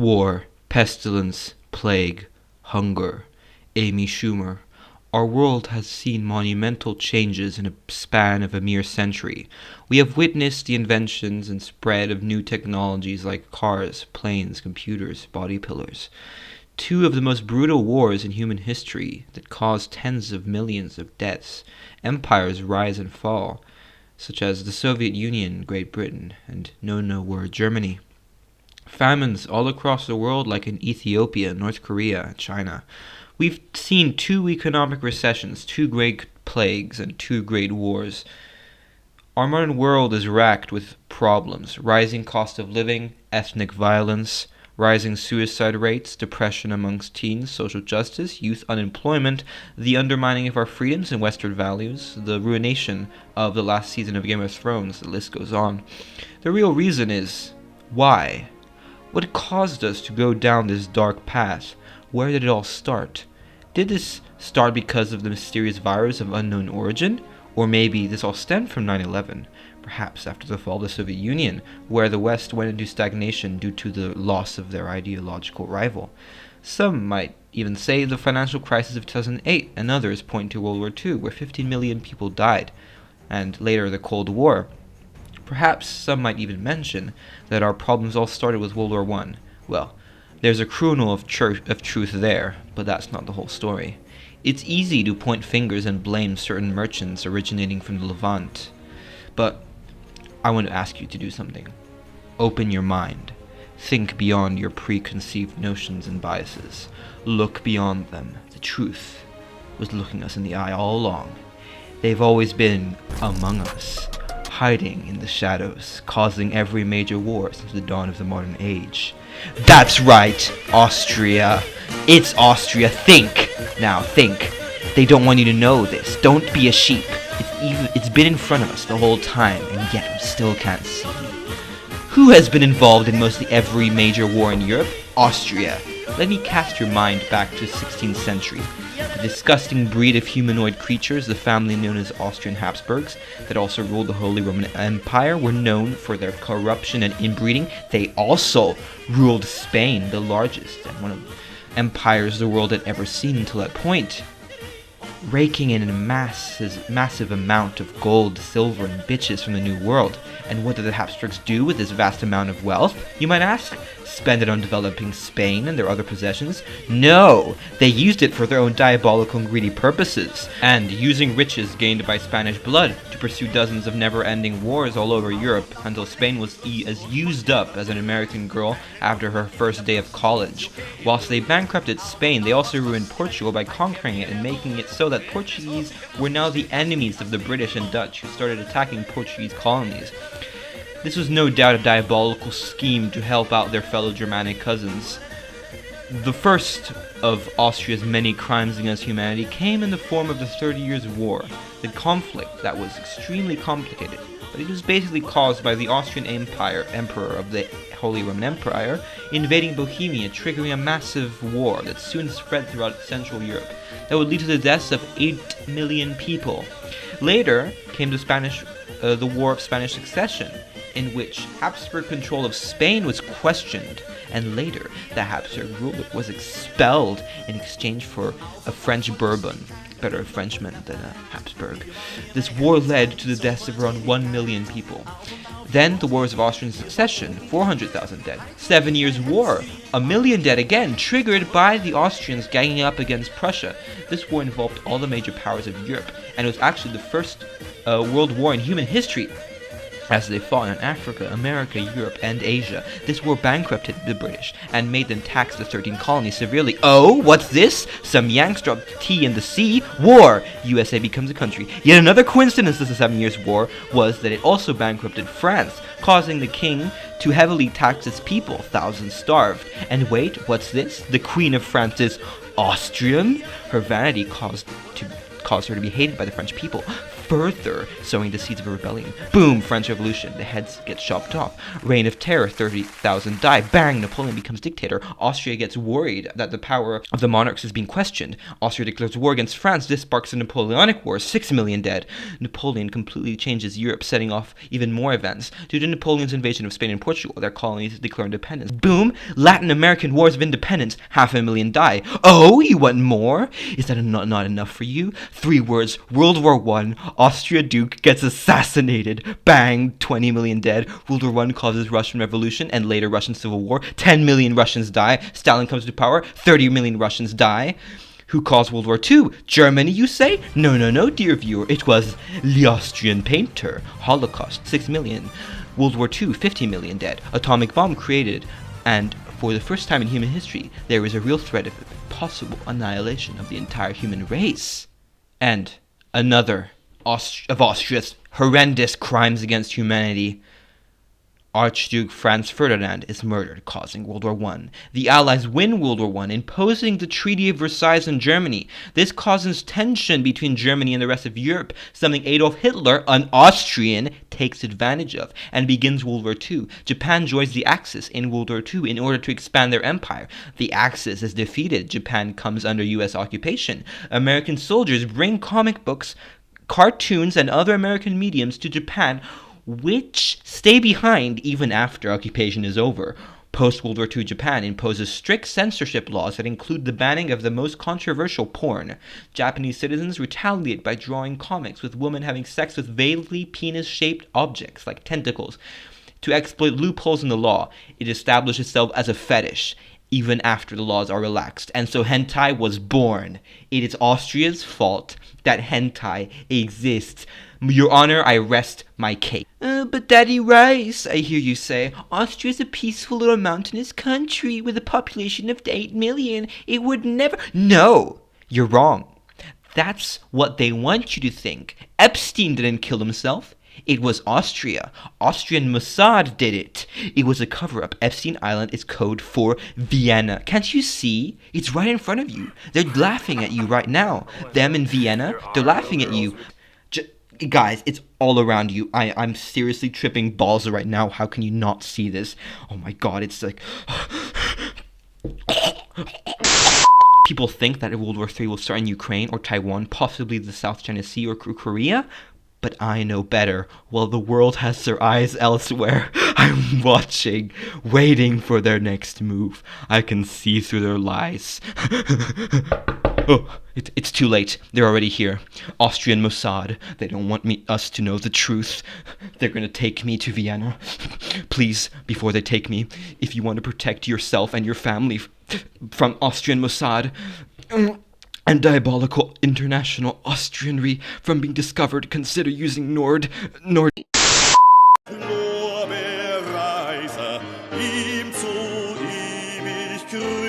War, pestilence, plague, hunger. Amy Schumer. Our world has seen monumental changes in a span of a mere century. We have witnessed the inventions and spread of new technologies like cars, planes, computers, body pillars. Two of the most brutal wars in human history that caused tens of millions of deaths. Empires rise and fall, such as the Soviet Union, Great Britain, and no-no-war Germany. Famines all across the world like in Ethiopia, North Korea, China. We've seen two economic recessions, two great plagues, and two great wars. Our modern world is racked with problems: rising cost of living, ethnic violence, rising suicide rates, depression amongst teens, social justice, youth unemployment, the undermining of our freedoms and Western values, the ruination of the last season of Game of Thrones. The list goes on. The real reason is, why? What caused us to go down this dark path? Where did it all start? Did this start because of the mysterious virus of unknown origin? Or maybe this all stemmed from 9/11, perhaps after the fall of the Soviet Union, where the West went into stagnation due to the loss of their ideological rival. Some might even say the financial crisis of 2008, and others point to World War II, where 15 million people died, and later the Cold War. Perhaps some might even mention that our problems all started with World War I. Well, there's a kernel of truth there, but that's not the whole story. It's easy to point fingers and blame certain merchants originating from the Levant, but I want to ask you to do something. Open your mind. Think beyond your preconceived notions and biases. Look beyond them. The truth was looking us in the eye all along. They've always been among us, hiding in the shadows, causing every major war since the dawn of the modern age. That's right, Austria. It's Austria. Think. Now think. They don't want you to know this. Don't be a sheep. It's been in front of us the whole time, and yet we still can't see. Who has been involved in mostly every major war in Europe? Austria. Let me cast your mind back to the 16th century. The disgusting breed of humanoid creatures, the family known as Austrian Habsburgs, that also ruled the Holy Roman Empire, were known for their corruption and inbreeding. They also ruled Spain, the largest and one of the empires the world had ever seen until that point, raking in a massive amount of gold, silver, and bitches from the New World. And what did the Habsburgs do with this vast amount of wealth, you might ask? Spend it on developing Spain and their other possessions? No! They used it for their own diabolical and greedy purposes, and using riches gained by Spanish blood to pursue dozens of never-ending wars all over Europe until Spain was as used up as an American girl after her first day of college. Whilst they bankrupted Spain, they also ruined Portugal by conquering it and making it so that Portuguese were now the enemies of the British and Dutch, who started attacking Portuguese colonies. This was no doubt a diabolical scheme to help out their fellow Germanic cousins. The first of Austria's many crimes against humanity came in the form of the 30 Years' War, the conflict that was extremely complicated, but it was basically caused by the Austrian emperor of the Holy Roman Empire invading Bohemia, triggering a massive war that soon spread throughout Central Europe that would lead to the deaths of 8 million people. Later came the War of Spanish Succession, in which Habsburg control of Spain was questioned, and later the Habsburg ruler was expelled in exchange for a French Bourbon, better a Frenchman than a Habsburg. This war led to the deaths of around 1 million people. Then the Wars of Austrian Succession, 400,000 dead. 7 Years' War, 1 million dead again, triggered by the Austrians ganging up against Prussia. This war involved all the major powers of Europe, and it was actually the first world war in human history, as they fought in Africa, America, Europe, and Asia. This war bankrupted the British and made them tax the 13 colonies severely. Oh, what's this? Some Yanks dropped tea in the sea? War! USA becomes a country. Yet another coincidence of the 7 Years' War was that it also bankrupted France, causing the king to heavily tax its people. Thousands starved. And wait, what's this? The Queen of France is Austrian? Her vanity caused her to be hated by the French people. further sowing the seeds of a rebellion. Boom, French Revolution, the heads get chopped off. Reign of Terror, 30,000 die. Bang, Napoleon becomes dictator. Austria gets worried that the power of the monarchs is being questioned. Austria declares war against France. This sparks the Napoleonic Wars, 6 million dead. Napoleon completely changes Europe, setting off even more events. Due to Napoleon's invasion of Spain and Portugal, their colonies declare independence. Boom, Latin American Wars of Independence, 500,000 die. Oh, you want more? Is that not enough for you? 3 words, World War I, Austria Duke gets assassinated. Bang, 20 million dead. World War I causes Russian Revolution and later Russian Civil War. 10 million Russians die. Stalin comes to power. 30 million Russians die. Who caused World War II? Germany, you say? No, dear viewer. It was the Austrian painter. Holocaust, 6 million. World War II, 50 million dead. Atomic bomb created. And for the first time in human history, there is a real threat of possible annihilation of the entire human race. And another of Austria's horrendous crimes against humanity. Archduke Franz Ferdinand is murdered, causing World War I. The Allies win World War I, imposing the Treaty of Versailles on Germany. This causes tension between Germany and the rest of Europe, something Adolf Hitler, an Austrian, takes advantage of, and begins World War II. Japan joins the Axis in World War II in order to expand their empire. The Axis is defeated. Japan comes under U.S. occupation. American soldiers bring comic books, cartoons, and other American mediums to Japan, which stay behind even after occupation is over. Post-World War II Japan imposes strict censorship laws that include the banning of the most controversial porn. Japanese citizens retaliate by drawing comics with women having sex with vaguely penis-shaped objects like tentacles. To exploit loopholes in the law, it established itself as a fetish, even after the laws are relaxed. And so hentai was born. It is Austria's fault that hentai exists. Your Honor, I rest my case. But Daddy Rice, I hear you say, Austria is a peaceful little mountainous country with a population of 8 million. It would never... No, you're wrong. That's what they want you to think. Epstein didn't kill himself. It was Austria. Austrian Mossad did it. It was a cover-up. Epstein Island is code for Vienna. Can't you see? It's right in front of you. They're laughing at you right now. Them in Vienna, they're laughing at you. Guys, it's all around you. I'm seriously tripping balls right now. How can you not see this? Oh my god, it's like... People think that World War III will start in Ukraine or Taiwan, possibly the South China Sea or Korea. But I know better. While the world has their eyes elsewhere, I'm watching, waiting for their next move. I can see through their lies. Oh, it's too late. They're already here. Austrian Mossad. They don't want us to know the truth. They're gonna take me to Vienna. Please, before they take me, if you want to protect yourself and your family from Austrian Mossad and diabolical international Austrianry from being discovered, consider using Nord... Reise, ihm zu ewig grün.